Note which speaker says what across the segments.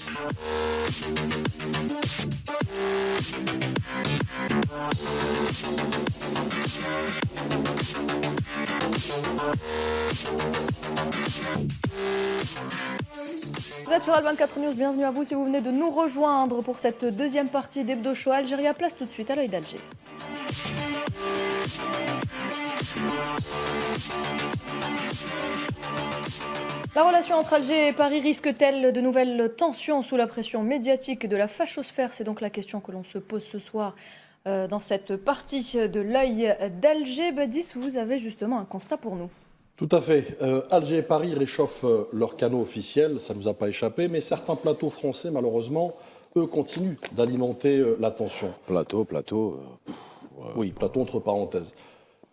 Speaker 1: Vous êtes sur Al24 News, bienvenue à vous si vous venez de nous rejoindre pour cette deuxième partie d'Hebdo Show Algérie. Place tout de suite à l'œil d'Alger. La relation entre Alger et Paris risque-t-elle de nouvelles tensions sous la pression médiatique de la fachosphère? C'est donc la question que l'on se pose ce soir dans cette partie de l'œil d'Alger. Badis, vous avez justement un constat pour nous.
Speaker 2: Tout à fait. Alger et Paris réchauffent leurs canaux officiels, ça ne nous a pas échappé, mais certains plateaux français, malheureusement, eux, continuent d'alimenter la tension.
Speaker 3: Plateau.
Speaker 2: Oui, plateau entre parenthèses.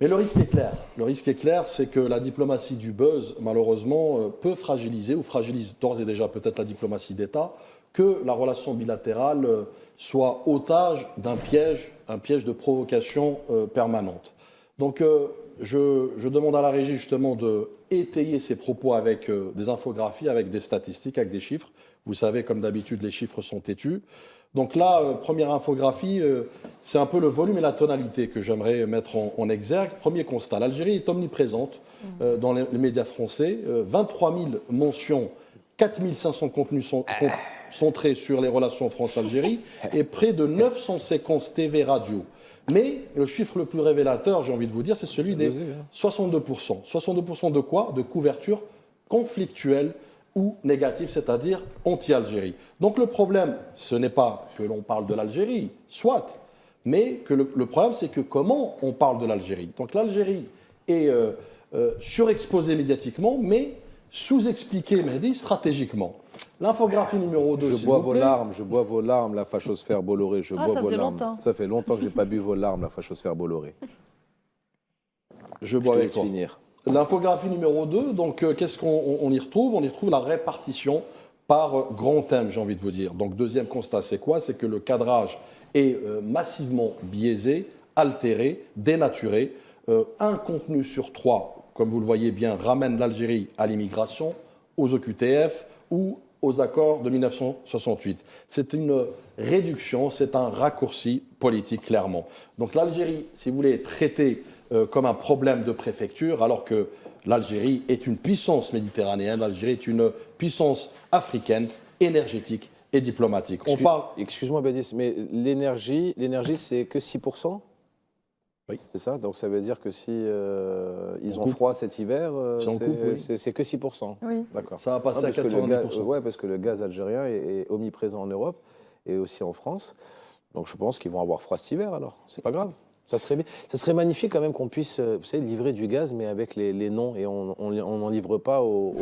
Speaker 2: Mais le risque est clair. Le risque est clair, c'est que la diplomatie du buzz, malheureusement, peut fragiliser, ou fragilise d'ores et déjà peut-être la diplomatie d'État, que la relation bilatérale soit otage d'un piège, un piège de provocation permanente. Donc, je demande à la régie justement de étayer ces propos avec des infographies, avec des statistiques, avec des chiffres. Vous savez, comme d'habitude, les chiffres sont têtus. Donc là, première infographie, c'est un peu le volume et la tonalité que j'aimerais mettre en exergue. Premier constat, l'Algérie est omniprésente dans les médias français. 23 000 mentions, 4 500 contenus centrés sur les relations France-Algérie et près de 900 séquences TV radio. Mais le chiffre le plus révélateur, j'ai envie de vous dire, c'est celui des 62%. 62% de quoi? De couverture conflictuelle ou négative, c'est-à-dire anti-Algérie. Donc le problème, ce n'est pas que l'on parle de l'Algérie, soit, mais que le problème, c'est que comment on parle de l'Algérie. Donc l'Algérie est surexposée médiatiquement, mais sous-expliquée, Mehdi, stratégiquement. L'infographie numéro 2,
Speaker 3: je bois vos larmes, la fachosphère Bolloré, je bois vos larmes.
Speaker 1: Longtemps.
Speaker 3: Ça fait longtemps que je n'ai pas bu vos larmes, la fachosphère Bolloré.
Speaker 2: Je bois avec toi.
Speaker 3: Finir.
Speaker 2: L'infographie numéro 2, donc qu'est-ce qu'on y retrouve? On y retrouve la répartition par grand thème, j'ai envie de vous dire. Donc deuxième constat, c'est quoi? C'est que le cadrage est massivement biaisé, altéré, dénaturé. Un contenu sur 3, comme vous le voyez bien, ramène l'Algérie à l'immigration, aux OQTF ou aux accords de 1968. C'est une réduction, c'est un raccourci politique, clairement. Donc l'Algérie, si vous voulez, est traitée comme un problème de préfecture, alors que l'Algérie est une puissance méditerranéenne, l'Algérie est une puissance africaine, énergétique et diplomatique.
Speaker 3: Excuse-moi, Badis, mais l'énergie, c'est que 6%?
Speaker 2: Oui.
Speaker 3: C'est ça? Donc ça veut dire que si ils ont froid cet hiver, c'est que 6%.
Speaker 1: Oui.
Speaker 3: D'accord.
Speaker 2: Ça va passer à 90%.
Speaker 3: Oui, parce que le gaz algérien est omniprésent en Europe et aussi en France. Donc je pense qu'ils vont avoir froid cet hiver alors. C'est pas grave. Ça serait magnifique quand même qu'on puisse, vous savez, livrer du gaz, mais avec les noms, et on n'en livre pas aux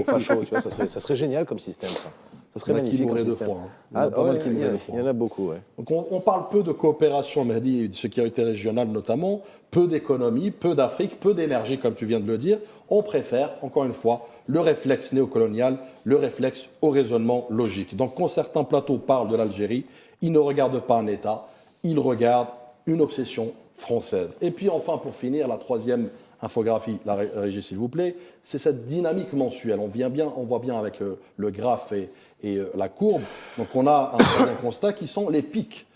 Speaker 3: fachos. Tu vois, ça serait génial comme système, ça. Ça serait magnifique comme système. Il y en a beaucoup, ouais.
Speaker 2: Donc on parle peu de coopération, Mehdi, de sécurité régionale notamment, peu d'économie, peu d'Afrique, peu d'énergie, comme tu viens de le dire. On préfère, encore une fois, le réflexe néocolonial, le réflexe au raisonnement logique. Donc quand certains plateaux parlent de l'Algérie, ils ne regardent pas un État, ils regardent une obsession française. Et puis enfin, pour finir, la troisième infographie, la régie s'il vous plaît, c'est cette dynamique mensuelle. On voit bien avec le graphe et la courbe. Donc on a un constat qui sont les pics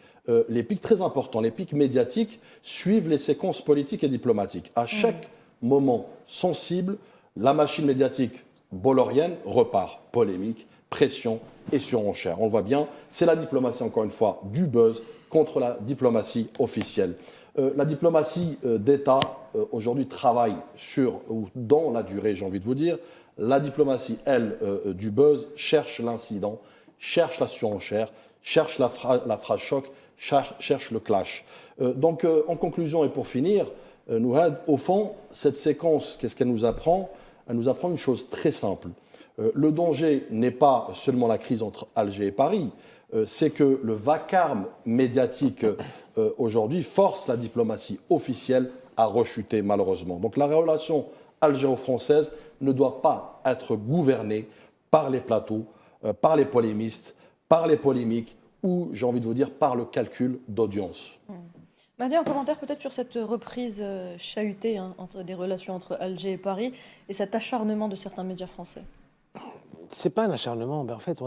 Speaker 2: très importants, les pics médiatiques suivent les séquences politiques et diplomatiques. À chaque moment sensible, la machine médiatique bollorienne repart. Polémique, pression et surenchère. On le voit bien, c'est la diplomatie, encore une fois, du buzz contre la diplomatie officielle. La diplomatie d'État, aujourd'hui, travaille dans la durée, j'ai envie de vous dire. La diplomatie, elle, du buzz, cherche l'incident, cherche la surenchère, cherche la phrase choc, cherche le clash. Donc, en conclusion et pour finir, Nouhad, au fond, cette séquence, qu'est-ce qu'elle nous apprend? Elle nous apprend une chose très simple. Le danger n'est pas seulement la crise entre Alger et Paris, c'est que le vacarme médiatique aujourd'hui force la diplomatie officielle à rechuter malheureusement. Donc la relation algéro-française ne doit pas être gouvernée par les plateaux, par les polémistes, par les polémiques ou, j'ai envie de vous dire, par le calcul d'audience.
Speaker 1: Mahdi, un commentaire peut-être sur cette reprise chahutée des relations entre Alger et Paris et cet acharnement de certains médias français.
Speaker 3: c'est pas un acharnement. En fait,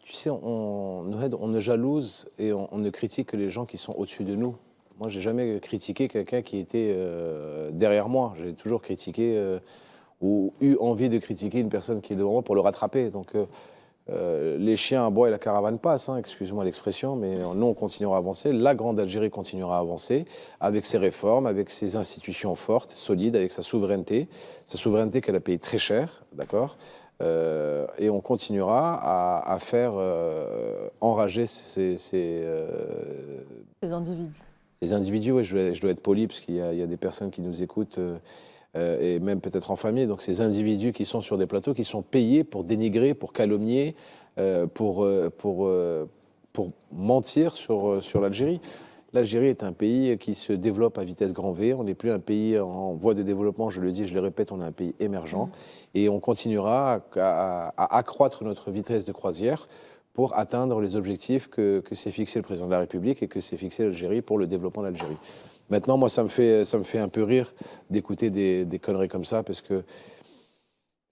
Speaker 3: tu sais, on ne jalouse et on ne critique que les gens qui sont au-dessus de nous. Moi, j'ai jamais critiqué quelqu'un qui était derrière moi. J'ai toujours critiqué ou eu envie de critiquer une personne qui est devant moi pour le rattraper. Donc, les chiens aboient et la caravane passe, hein, excuse-moi l'expression, mais nous, on continuera à avancer. La Grande Algérie continuera à avancer avec ses réformes, avec ses institutions fortes, solides, avec sa souveraineté qu'elle a payée très cher, d'accord. Et on continuera à faire enrager ces
Speaker 1: individus.
Speaker 3: Ces individus, ouais, je dois être poli parce qu'il y a des personnes qui nous écoutent et même peut-être en famille. Donc ces individus qui sont sur des plateaux, qui sont payés pour dénigrer, pour calomnier, pour mentir sur l'Algérie. L'Algérie est un pays qui se développe à vitesse grand V. On n'est plus un pays en voie de développement, je le dis, je le répète, on est un pays émergent. Et on continuera à accroître notre vitesse de croisière pour atteindre les objectifs que s'est fixé le président de la République et que s'est fixé l'Algérie pour le développement de l'Algérie. Maintenant, moi, ça me fait un peu rire d'écouter des conneries comme ça, parce que,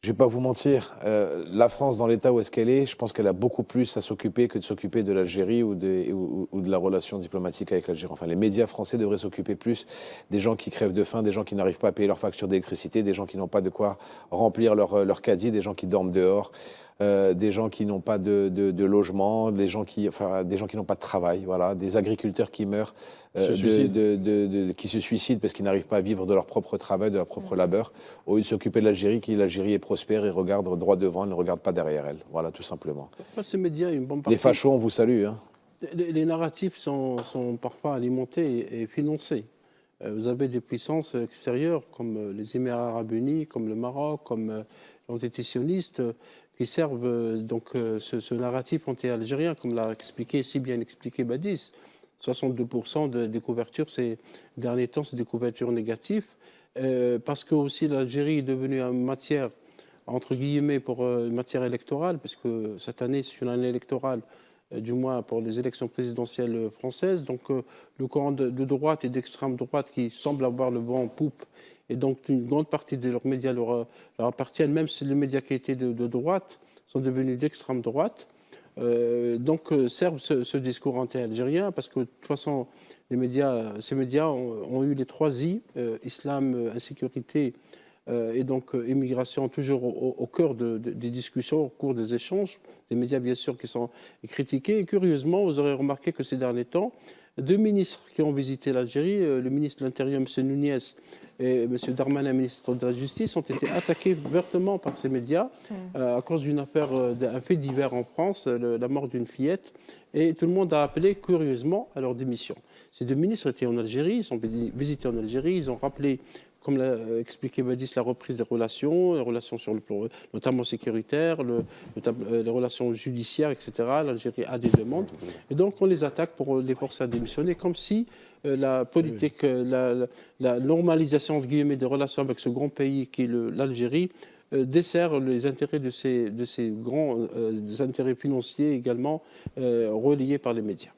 Speaker 3: je ne vais pas vous mentir, la France, dans l'état où est-ce qu'elle est, je pense qu'elle a beaucoup plus à s'occuper que de s'occuper de l'Algérie ou de la relation diplomatique avec l'Algérie. Enfin, les médias français devraient s'occuper plus des gens qui crèvent de faim, des gens qui n'arrivent pas à payer leur facture d'électricité, des gens qui n'ont pas de quoi remplir leur caddie, des gens qui dorment dehors. Des gens qui n'ont pas de logement, des gens qui n'ont pas de travail, voilà, des agriculteurs qui meurent, qui se suicident parce qu'ils n'arrivent pas à vivre de leur propre travail, de leur propre labeur, au lieu de s'occuper de l'Algérie, l'Algérie est prospère et regarde droit devant, elle ne regarde pas derrière elle. Voilà, tout simplement.
Speaker 4: Ces médias, une bonne partie,
Speaker 3: les fachos, on vous salue. Hein.
Speaker 4: Les narratifs sont parfois alimentés et financés. Vous avez des puissances extérieures comme les Émirats arabes unis, comme le Maroc, comme l'entité sioniste, qui servent donc ce narratif anti-algérien, comme l'a si bien expliqué Badis. 62% des couvertures ces derniers temps, c'est des couvertures négatives, parce que aussi l'Algérie est devenue une matière, entre guillemets, pour une matière électorale, parce que cette année, c'est une année électorale, du moins pour les élections présidentielles françaises. Donc le courant de droite et d'extrême droite qui semble avoir le vent en poupe, et donc une grande partie de leurs médias leur appartiennent, même si les médias qui étaient de droite sont devenus d'extrême droite. Servent ce discours anti-algérien, parce que de toute façon, ces médias ont eu les 3 I, islam, insécurité et donc immigration, toujours au cœur des discussions, au cours des échanges. Des médias, bien sûr, qui sont critiqués. Et curieusement, vous aurez remarqué que ces derniers temps, 2 ministres qui ont visité l'Algérie, le ministre de l'Intérieur, M. Nunez, et M. Darmanin, ministre de la Justice, ont été attaqués vertement par ces médias à cause d'une affaire, d'un fait divers en France, la mort d'une fillette. Et tout le monde a appelé, curieusement, à leur démission. Ces 2 ministres étaient en Algérie, ils ont visité en Algérie, ils ont rappelé, comme l'a expliqué Badis, la reprise des relations sur le plan notamment sécuritaire, les relations judiciaires, etc. L'Algérie a des demandes. Et donc on les attaque pour les forcer à démissionner, comme si la politique, la normalisation entre guillemets, des relations avec ce grand pays qui est l'Algérie, dessert les intérêts de ces grands intérêts financiers également reliés par les médias.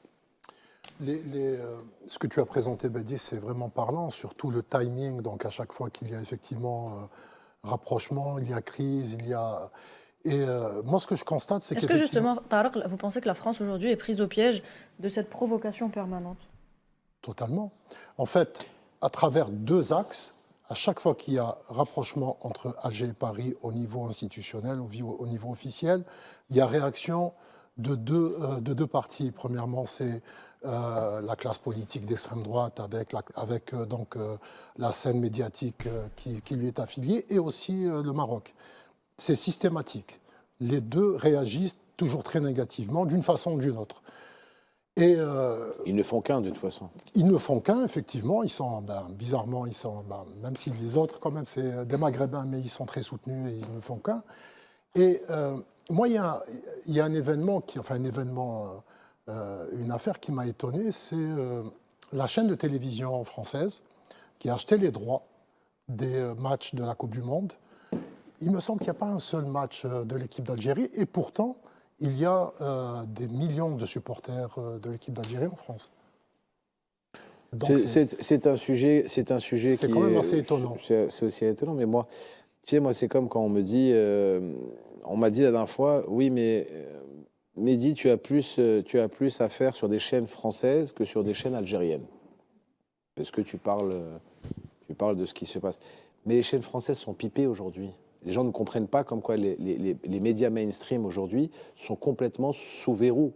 Speaker 5: Ce que tu as présenté, Bedi, c'est vraiment parlant, surtout le timing. Donc, à chaque fois qu'il y a effectivement rapprochement, il y a crise, il y a. Et moi, ce que je constate, c'est que.
Speaker 1: Est-ce que justement, Tarek, vous pensez que la France aujourd'hui est prise au piège de cette provocation permanente?
Speaker 5: Totalement. En fait, à travers 2 axes, à chaque fois qu'il y a rapprochement entre Alger et Paris au niveau institutionnel, au niveau officiel, il y a réaction de deux parties. Premièrement, c'est la classe politique d'extrême droite avec la scène médiatique qui lui est affiliée, et aussi le Maroc. C'est systématique. Les 2 réagissent toujours très négativement, d'une façon ou d'une autre. Et
Speaker 3: ils ne font qu'un, de toute façon.
Speaker 5: Ils ne font qu'un, effectivement. Ils sont, bizarrement, même si les autres, quand même, c'est des Maghrébins, mais ils sont très soutenus et ils ne font qu'un. Et moi, il y a un événement, une affaire qui m'a étonné, c'est la chaîne de télévision française qui a acheté les droits des matchs de la Coupe du Monde. Il me semble qu'il n'y a pas un seul match de l'équipe d'Algérie, et pourtant, il y a des millions de supporters de l'équipe d'Algérie en France.
Speaker 3: C'est un sujet qui est
Speaker 5: quand même assez étonnant.
Speaker 3: C'est aussi étonnant, mais moi, tu sais, c'est comme quand on me dit, on m'a dit la dernière fois, oui, mais Mehdi, tu as plus à faire sur des chaînes françaises que sur des chaînes algériennes. Parce que tu parles de ce qui se passe. Mais les chaînes françaises sont pipées aujourd'hui. Les gens ne comprennent pas comme quoi les médias mainstream aujourd'hui sont complètement sous verrou.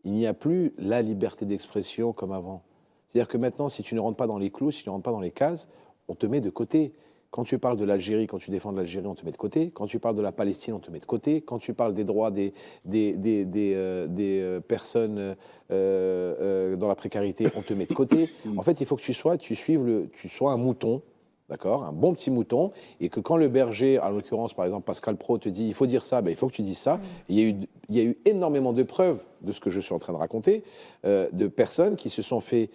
Speaker 3: Il n'y a plus la liberté d'expression comme avant. C'est-à-dire que maintenant, si tu ne rentres pas dans les clous, si tu ne rentres pas dans les cases, on te met de côté. Quand tu parles de l'Algérie, quand tu défends de l'Algérie, on te met de côté. Quand tu parles de la Palestine, on te met de côté. Quand tu parles des droits des personnes dans la précarité, on te met de côté. En fait, il faut que tu sois un mouton, d'accord, un bon petit mouton, et que quand le berger, en l'occurrence, par exemple, Pascal Praud te dit, il faut dire ça, ben, il faut que tu dises ça. Et il y a eu énormément de preuves de ce que je suis en train de raconter, de personnes qui se sont fait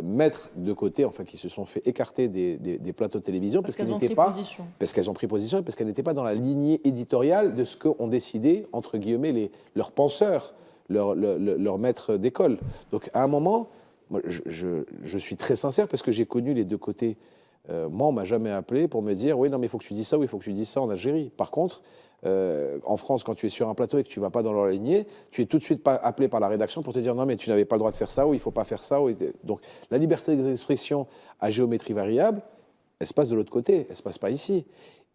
Speaker 3: mettre de côté, enfin qui se sont fait écarter des plateaux de télévision parce qu'elles n'étaient pas, parce qu'elles ont pris position et parce qu'elles n'étaient pas dans la lignée éditoriale de ce qu'ont décidé, entre guillemets, leurs penseurs, leurs maîtres d'école. Donc à un moment, moi, je suis très sincère parce que j'ai connu les deux côtés. Moi, on m'a jamais appelé pour me dire oui, non, mais il faut que tu dises ça ou il faut que tu dises ça en Algérie. Par contre, en France, quand tu es sur un plateau et que tu ne vas pas dans leur lignée, tu es tout de suite appelé par la rédaction pour te dire non, mais tu n'avais pas le droit de faire ça ou il ne faut pas faire ça. Donc, la liberté d'expression à géométrie variable, elle se passe de l'autre côté, elle ne se passe pas ici.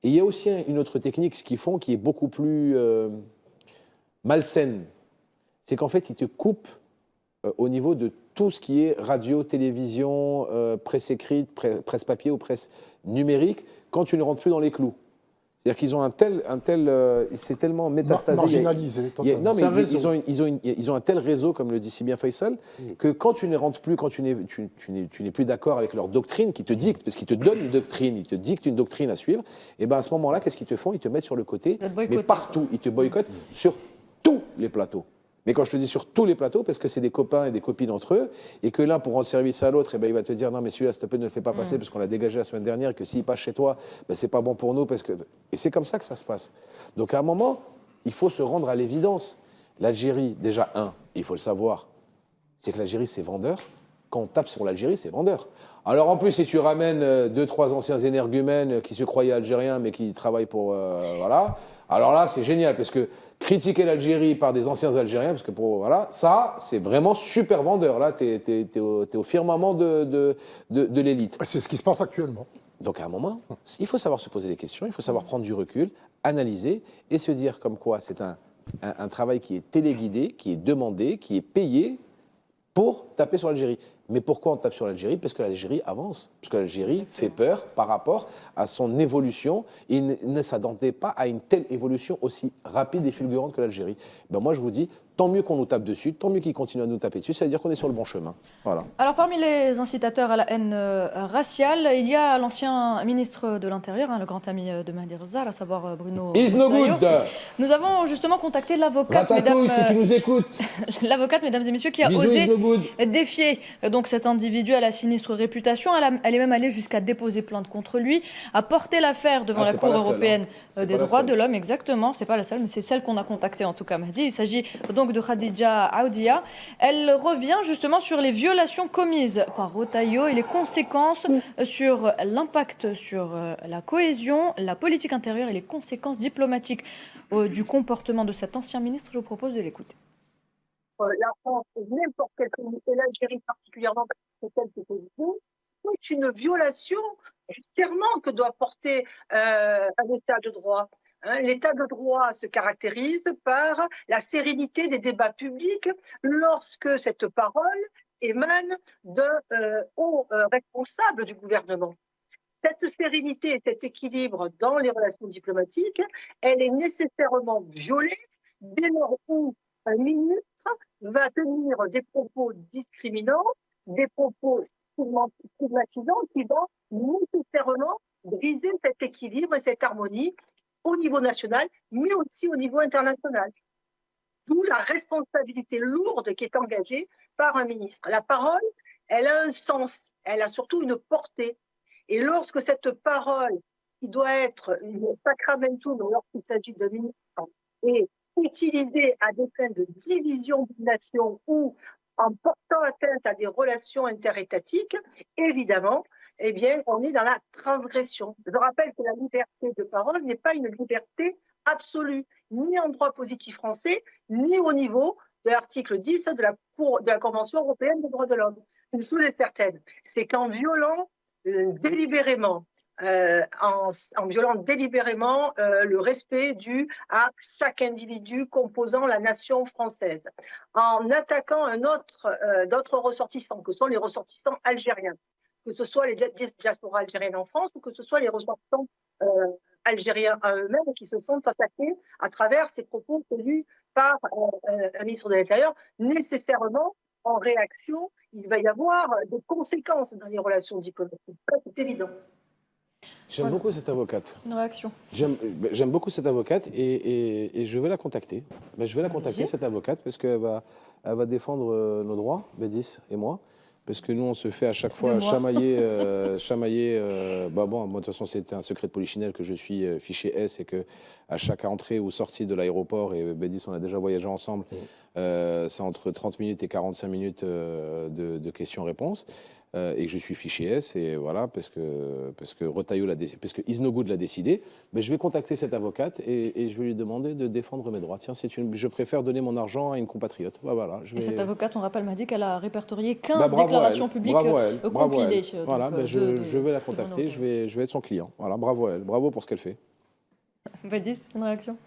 Speaker 3: Et il y a aussi une autre technique, ce qu'ils font, qui est beaucoup plus malsaine. C'est qu'en fait, ils te coupent au niveau de tout ce qui est radio, télévision, presse écrite, presse papier ou presse numérique, quand tu ne rentres plus dans les clous. C'est-à-dire qu'ils ont c'est tellement métastasé.
Speaker 5: Marginalisé, totalement.
Speaker 3: Non, mais ils ont un tel réseau, comme le dit si bien Faisal, que quand tu ne rentres plus, quand tu n'es plus d'accord avec leur doctrine, qui te dicte, parce qu'ils te donnent une doctrine, ils te dictent une doctrine à suivre, et bien à ce moment-là, qu'est-ce qu'ils te font? Ils te mettent sur le côté, mais partout. Ils te boycottent sur tous les plateaux. Mais quand je te dis sur tous les plateaux, parce que c'est des copains et des copines entre eux, et que l'un, pour rendre service à l'autre, eh ben, il va te dire non, mais celui-là, s'il te plaît, ne le fais pas passer parce qu'on l'a dégagé la semaine dernière, et que s'il passe chez toi, ben, c'est pas bon pour nous. Et c'est comme ça que ça se passe. Donc à un moment, il faut se rendre à l'évidence. L'Algérie, déjà, il faut le savoir, c'est que l'Algérie, c'est vendeur. Quand on tape sur l'Algérie, c'est vendeur. Alors en plus, si tu ramènes 2-3 anciens énergumènes qui se croyaient algériens, mais qui travaillent pour. Voilà. Alors là, c'est génial, parce que critiquer l'Algérie par des anciens Algériens, parce que voilà, ça, c'est vraiment super vendeur. Là, t'es au firmament de l'élite.
Speaker 5: C'est ce qui se passe actuellement.
Speaker 3: Donc à un moment, il faut savoir se poser des questions, il faut savoir prendre du recul, analyser et se dire comme quoi c'est un travail qui est téléguidé, qui est demandé, qui est payé pour taper sur l'Algérie. Mais pourquoi on tape sur l'Algérie? Parce que l'Algérie avance, parce que l'Algérie fait peur par rapport à son évolution. Il ne s'attendait pas à une telle évolution aussi rapide et fulgurante que l'Algérie. Ben moi, je vous dis, tant mieux qu'on nous tape dessus, tant mieux qu'ils continuent à nous taper dessus, ça veut dire qu'on est sur le bon chemin. Voilà.
Speaker 1: Alors, parmi les incitateurs à la haine raciale, il y a l'ancien ministre de l'Intérieur, le grand ami de Mahdi Rza, à savoir Bruno
Speaker 3: Is no
Speaker 1: Retailleau.
Speaker 3: good.
Speaker 1: Nous avons justement contacté l'avocate,
Speaker 3: si tu nous écoutes.
Speaker 1: l'avocate, mesdames et messieurs, qui a
Speaker 3: Bisous,
Speaker 1: osé
Speaker 3: is no good.
Speaker 1: défier donc cet individu à la sinistre réputation. Elle est même allée jusqu'à déposer plainte contre lui, à porter l'affaire devant la Cour européenne des droits de l'homme. Exactement, c'est pas la seule, mais c'est celle qu'on a contactée en tout cas, Mahdi. Il s'agit donc de Khadija Aoudia. Elle revient justement sur les violations commises par Retailleau et les conséquences sur l'impact sur la cohésion, la politique intérieure et les conséquences diplomatiques du comportement de cet ancien ministre. Je vous propose de l'écouter.
Speaker 6: La France, n'importe quel pays, et l'Algérie particulièrement, parce que c'est elle qui est positive, c'est une violation du serment que doit porter un État de droit. L'état de droit se caractérise par la sérénité des débats publics lorsque cette parole émane d'un haut responsable du gouvernement. Cette sérénité et cet équilibre dans les relations diplomatiques, elle est nécessairement violée dès lors où un ministre va tenir des propos discriminants, des propos stigmatisants qui vont nécessairement briser cet équilibre et cette harmonie au niveau national, mais aussi au niveau international. D'où la responsabilité lourde qui est engagée par un ministre. La parole, elle a un sens, elle a surtout une portée. Et lorsque cette parole, qui doit être une sacramentum lorsqu'il s'agit de ministre, est utilisée à des fins de division d'une nation ou en portant atteinte à des relations interétatiques, évidemment, eh bien, on est dans la transgression. Je rappelle que la liberté de parole n'est pas une liberté absolue, ni en droit positif français, ni au niveau de l'article 10 de la Convention européenne des droits de l'homme. Une chose est certaine, c'est qu'en violant délibérément, le respect dû à chaque individu composant la nation française, en attaquant d'autres ressortissants, que sont les ressortissants algériens, que ce soit les diasporas algériennes en France ou que ce soit les ressortissants algériens à eux-mêmes qui se sont attaqués à travers ces propos tenus par un ministre de l'Intérieur. Nécessairement, en réaction, il va y avoir des conséquences dans les relations diplomatiques. C'est évident.
Speaker 3: J'aime beaucoup cette avocate.
Speaker 1: Une réaction.
Speaker 3: J'aime beaucoup cette avocate et je vais la contacter. Je vais la contacter, cette avocate, parce qu'elle va défendre nos droits, Bédis et moi. Parce que nous, on se fait à chaque fois chamailler. Bon, de toute façon, c'était un secret de polichinelle que je suis fiché S et que à chaque entrée ou sortie de l'aéroport, et Bédis, on a déjà voyagé ensemble, c'est entre 30 minutes et 45 minutes de questions-réponses. Et que je suis fiché S, et voilà, parce que Retailleau parce que Isnogoud l'a décidé, mais je vais contacter cette avocate et je vais lui demander de défendre mes droits. Tiens, je préfère donner mon argent à une compatriote. Voilà,
Speaker 1: Et cette avocate, on rappelle, m'a dit qu'elle a répertorié 15
Speaker 3: bravo
Speaker 1: déclarations publiques compilées.
Speaker 3: Voilà, je vais la contacter, je vais être son client. Voilà, bravo à elle, bravo pour ce qu'elle fait.
Speaker 1: Bédis, une réaction?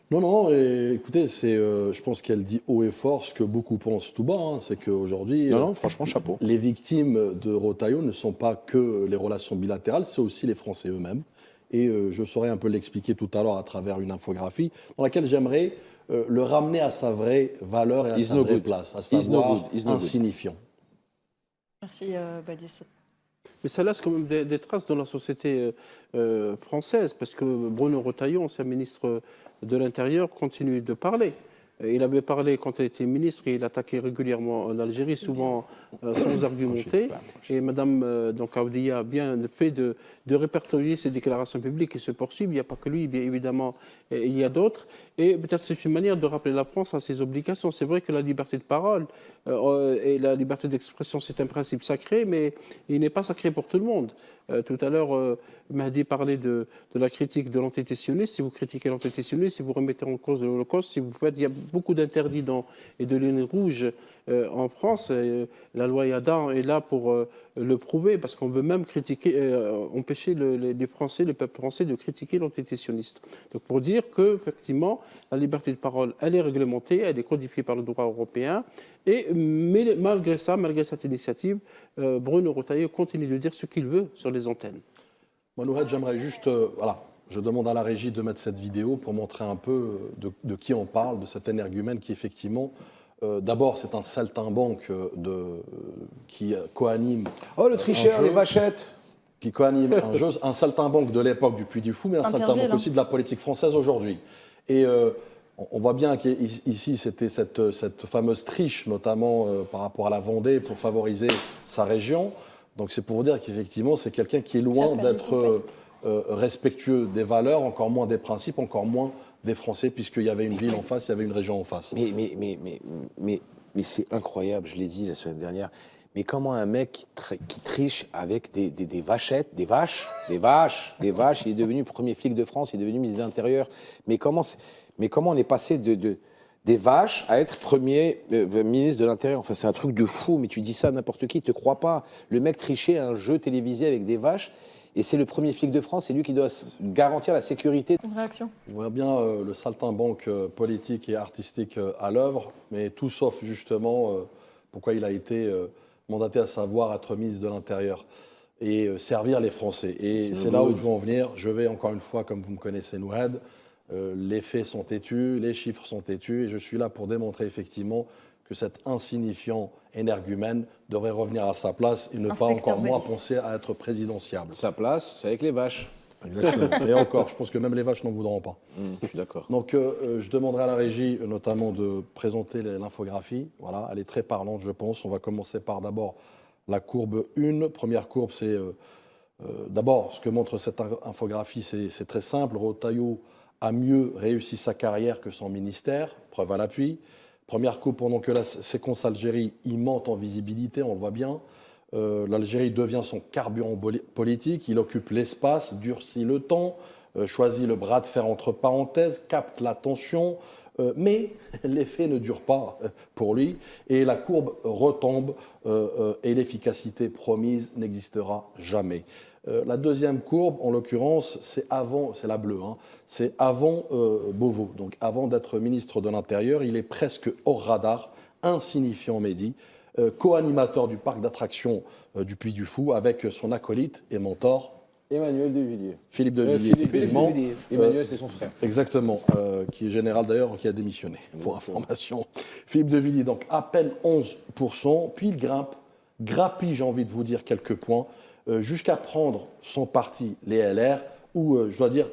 Speaker 2: Non, écoutez, je pense qu'elle dit haut et fort ce que beaucoup pensent tout bas, hein, c'est qu'aujourd'hui,
Speaker 3: Non, franchement, chapeau.
Speaker 2: Les victimes de Retailleau ne sont pas que les relations bilatérales, c'est aussi les Français eux-mêmes. Et je saurais un peu l'expliquer tout à l'heure à travers une infographie dans laquelle j'aimerais le ramener à sa vraie valeur et à sa vraie place, à savoir insignifiant.
Speaker 1: Merci, Bédis.
Speaker 4: Mais ça laisse quand même des traces dans la société française, parce que Bruno Retailleau, ancien ministre de l'Intérieur, continue de parler. Il avait parlé quand il était ministre et il attaquait régulièrement en Algérie, souvent sans argumenter. Et Mme Aoudia a bien fait de répertorier ses déclarations publiques et se poursuivre. Il n'y a pas que lui, bien évidemment, il y a d'autres. Et peut-être c'est une manière de rappeler la France à ses obligations. C'est vrai que la liberté de parole et la liberté d'expression, c'est un principe sacré, mais il n'est pas sacré pour tout le monde. Tout à l'heure, Mahdi parlait de la critique de l'entité sioniste. Si vous critiquez l'entité sioniste, si vous remettez en cause l'Holocauste, si vous faites, il y a beaucoup d'interdits et de lignes rouges en France. La loi Yadan est là pour le prouver, parce qu'on veut même empêcher les Français, le peuple français, de critiquer l'entité sioniste. Donc pour dire qu'effectivement, la liberté de parole, elle est réglementée, elle est codifiée par le droit européen. Mais malgré ça, malgré cette initiative, Bruno Retailleau continue de dire ce qu'il veut sur les antennes.
Speaker 2: Manouret, j'aimerais juste, je demande à la régie de mettre cette vidéo pour montrer un peu de qui on parle, de cet énergumène qui effectivement, d'abord c'est un saltimbanque qui coanime.
Speaker 3: Oh le tricheur, les vachettes.
Speaker 2: Qui coanime un saltimbanque de l'époque du Puy du Fou, mais un saltimbanque aussi de la politique française aujourd'hui. Et on voit bien qu'ici, c'était cette fameuse triche, notamment par rapport à la Vendée, pour favoriser sa région. Donc c'est pour vous dire qu'effectivement, c'est quelqu'un qui est loin d'être respectueux des valeurs, encore moins des principes, encore moins des Français, puisqu'il y avait une ville en face, il y avait une région en face.
Speaker 3: Mais c'est incroyable, je l'ai dit la semaine dernière. Mais comment un mec qui triche avec des vachettes, des vaches, il est devenu premier flic de France, il est devenu ministre de l'Intérieur. Mais comment on est passé des vaches à être premier ministre de l'Intérieur? Enfin, c'est un truc de fou, mais tu dis ça à n'importe qui, il ne te croit pas. Le mec trichait à un jeu télévisé avec des vaches, et c'est le premier flic de France, c'est lui qui doit garantir la sécurité.
Speaker 1: Une réaction?
Speaker 2: On voit bien le saltimbanque politique et artistique à l'œuvre, mais tout sauf justement pourquoi il a été mandaté, à savoir être ministre de l'Intérieur et servir les Français. Et c'est là où je veux en venir. Je vais encore une fois, comme vous me connaissez, Nouhed, les faits sont têtus, les chiffres sont têtus, et je suis là pour démontrer effectivement que cet insignifiant énergumène devrait revenir à sa place et ne pas encore moins penser à être présidentiable.
Speaker 3: Sa place, c'est avec les vaches.
Speaker 2: Exactement. Et encore, je pense que même les vaches n'en voudront pas.
Speaker 3: Je suis d'accord.
Speaker 2: Donc, je demanderai à la régie notamment de présenter l'infographie. Voilà, elle est très parlante, je pense. On va commencer par d'abord la courbe 1. Première courbe, c'est d'abord ce que montre cette infographie, c'est très simple. Retailleau a mieux réussi sa carrière que son ministère, preuve à l'appui. Première courbe, pendant que la séquence Algérie, il monte en visibilité, on le voit bien. L'Algérie devient son carburant politique, il occupe l'espace, durcit le temps. choisit le bras de fer entre parenthèses, capte l'attention, mais l'effet ne dure pas pour lui et la courbe retombe et l'efficacité promise n'existera jamais. La deuxième courbe, en l'occurrence, c'est la bleue, hein, c'est avant Beauvau, donc avant d'être ministre de l'Intérieur, il est presque hors radar, insignifiant Mehdi, co-animateur du parc d'attractions du Puy du Fou avec son acolyte et mentor,
Speaker 3: Emmanuel de Villiers.
Speaker 2: Philippe de Villiers, effectivement.
Speaker 3: Emmanuel, c'est son frère.
Speaker 2: Exactement, qui est général d'ailleurs, qui a démissionné, pour information. Philippe de Villiers, donc à peine 11%, puis il grappille, j'ai envie de vous dire, quelques points, jusqu'à prendre son parti, les LR, ou, je dois dire,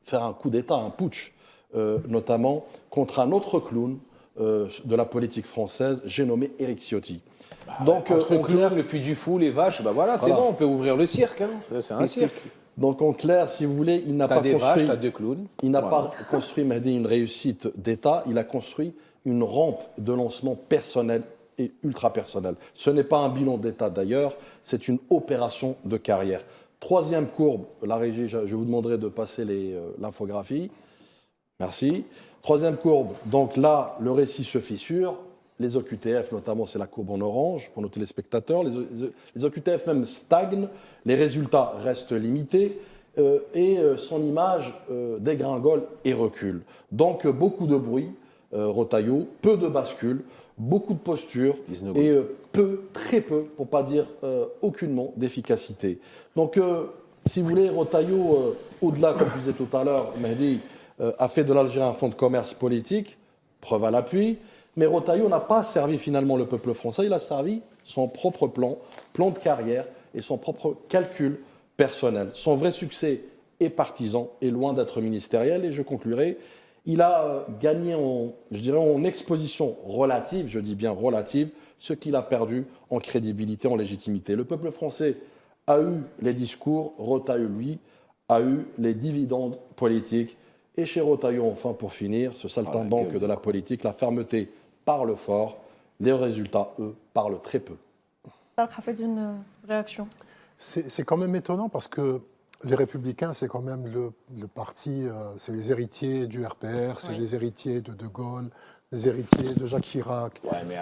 Speaker 2: faire un coup d'État, un putsch, notamment contre un autre clown de la politique française, j'ai nommé Éric Ciotti.
Speaker 3: Donc, entre clown, le Puy du Fou, les vaches, ben voilà, c'est bon, on peut ouvrir le cirque. Hein. C'est un cirque.
Speaker 2: Donc en clair, si vous voulez, il n'a pas
Speaker 3: construit.
Speaker 2: Vaches,
Speaker 3: t'as deux clowns.
Speaker 2: Il n'a pas construit, Mehdi, une réussite d'État. Il a construit une rampe de lancement personnelle et ultra personnelle. Ce n'est pas un bilan d'État d'ailleurs, c'est une opération de carrière. Troisième courbe, la régie, je vous demanderai de passer l'infographie. Merci. Troisième courbe, donc là, le récit se fissure. Les OQTF, notamment, c'est la courbe en orange pour nos téléspectateurs. Les OQTF même stagnent, les résultats restent limités et son image dégringole et recule. Donc, beaucoup de bruit, Rotaillot, peu de bascule, beaucoup de postures et très peu, pour ne pas dire aucunement, d'efficacité. Donc, si vous voulez, Rotaillot, au-delà, comme je disais tout à l'heure, Mehdi a fait de l'Algérie un fonds de commerce politique, preuve à l'appui. Mais Rotaillot n'a pas servi finalement le peuple français, il a servi son propre plan de carrière et son propre calcul personnel. Son vrai succès est partisan et loin d'être ministériel. Et je conclurai, il a gagné en exposition relative, je dis bien relative, ce qu'il a perdu en crédibilité, en légitimité. Le peuple français a eu les discours, Rotaillot, lui, a eu les dividendes politiques. Et chez Rotaillot, enfin, pour finir, ce saltimbanque de la politique, la fermeté parle fort, les résultats, eux, parlent très peu.
Speaker 1: Ça a fait une réaction.
Speaker 5: C'est quand même étonnant parce que les Républicains, c'est quand même le parti, c'est les héritiers du RPR, c'est les héritiers de De Gaulle, les héritiers de Jacques Chirac.
Speaker 3: Ouais, mais,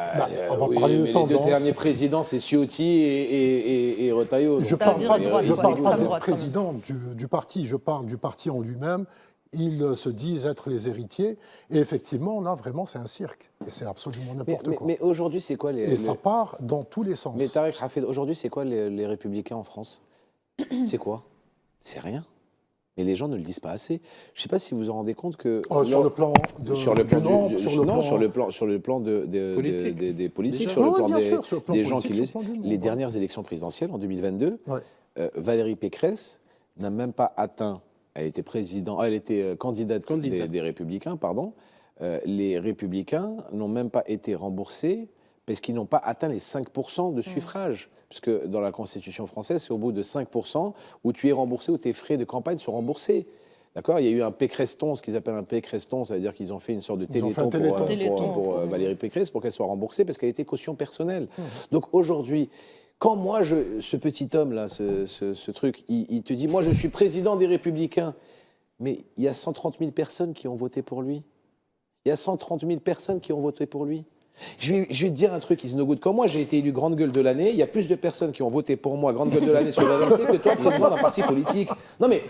Speaker 5: on va parler de tendance.
Speaker 3: Les deux derniers présidents, c'est Ciotti et Rotaillot.
Speaker 5: Je ne parle pas des présidents du parti, je parle du parti en lui-même. Ils se disent être les héritiers. Et effectivement, là, vraiment, c'est un cirque. Et c'est absolument n'importe quoi.
Speaker 3: Mais aujourd'hui, c'est quoi les...
Speaker 5: Et ça part dans tous les sens.
Speaker 3: Mais Tariq Hafed, aujourd'hui, c'est quoi les Républicains en France? C'est quoi? C'est rien. Mais les gens ne le disent pas assez. Je ne sais pas si vous vous en rendez compte que...
Speaker 5: sur le plan
Speaker 3: des politiques, sur le plan des gens qui... Les dernières élections présidentielles, en 2022, Valérie Pécresse n'a même pas atteint... Elle était candidate des Républicains, pardon. Les Républicains n'ont même pas été remboursés parce qu'ils n'ont pas atteint les 5% de suffrage. Puisque dans la Constitution française, c'est au bout de 5% où tu es remboursé, où tes frais de campagne sont remboursés. D'accord ? Il y a eu un Pécreston, ce qu'ils appellent un Pécreston, ça veut dire qu'ils ont fait une sorte de téléthon pour Valérie Pécresse pour qu'elle soit remboursée parce qu'elle était caution personnelle. Donc aujourd'hui... Quand moi, ce petit homme-là, ce truc, il te dit, moi je suis président des Républicains, mais il y a 130 000 personnes qui ont voté pour lui. Il y a 130 000 personnes qui ont voté pour lui. Je vais te dire un truc, Is No Good. Quand moi j'ai été élu grande gueule de l'année, il y a plus de personnes qui ont voté pour moi grande gueule de l'année sur RMC que toi, président d'un parti politique. Non mais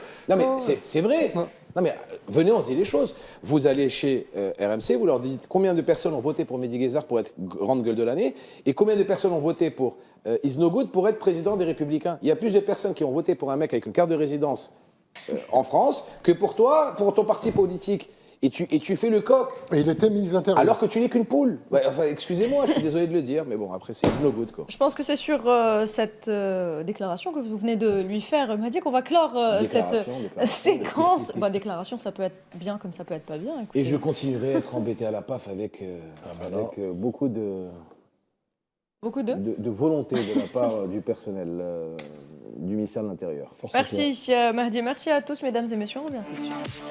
Speaker 3: c'est vrai. Non mais venez, on se dit les choses. Vous allez chez RMC, vous leur dites combien de personnes ont voté pour Mehdi Guézard pour être grande gueule de l'année et combien de personnes ont voté pour Is No Good pour être président des Républicains. Il y a plus de personnes qui ont voté pour un mec avec une carte de résidence en France que pour toi, pour ton parti politique. Et tu fais le coq.
Speaker 5: Et il était ministre de l'Intérieur.
Speaker 3: Alors que tu n'es qu'une poule. Ouais, enfin, excusez-moi, je suis désolé de le dire, mais bon, après, c'est Is No Good, quoi.
Speaker 1: Je pense que c'est sur cette déclaration que vous venez de lui faire, Mehdi, qu'on va clore cette séquence. Déclaration, ça peut être bien comme ça peut être pas bien. Écoutez.
Speaker 3: Et je continuerai à être embêté à la PAF avec beaucoup de volonté de la part du personnel du ministère de l'Intérieur.
Speaker 1: Merci, Mehdi. Merci à tous, mesdames et messieurs. On revient tout de suite.